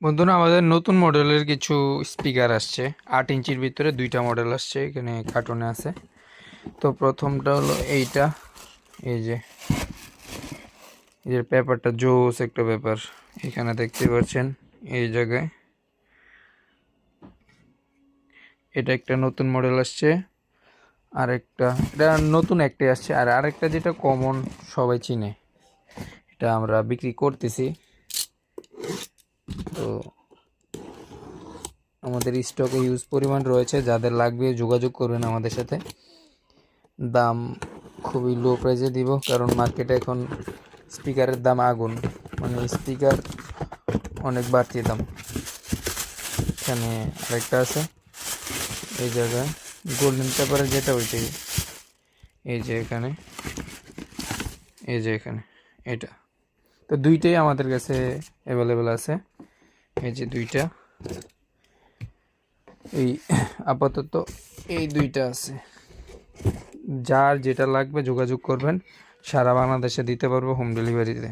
বন্ধুরা, আমাদের নতুন মডেলের কিছু স্পিকার আসছে। 8 ইঞ্চির ভিতরে দুইটা মডেল আসছে, এখানে কার্টুনে আছে। তো প্রথমটা হলো এইটা। এই যে এর পেপারটা জোস একটা পেপার, এখানে দেখতে পাচ্ছেন এই জায়গায়। এটা একটা নতুন মডেল আসছে। আরেকটা, এটা নতুন একটাই আসছে। আর আরেকটা যেটা কমন সবাই চিনে, এটা আমরা বিক্রি করতেছি। তো আমাদের স্টকে ইউজ পরিমাণ রয়েছে, যাদের লাগবে যোগাযোগ করবেন আমাদের সাথে। দাম খুবই লো প্রাইসে দিব, কারণ মার্কেটে এখন স্পিকারের দাম আগুন, মানে স্পিকার অনেক বাড়তি দাম। এখানে আরেকটা আছে এই জায়গায়, গোল্ডেন পেপারের যেটা ওইটাই। এই যে এখানে, এই যে এখানে এটা। তো দুইটাই আমাদের কাছে অ্যাভেলেবেল আছে। এই যে দুইটা, এই আপাতত এই দুইটা আছে। যার যেটা লাগবে যোগাযোগ করবেন, সারা বাংলাদেশে দিতে পারবো হোম ডেলিভারিতে।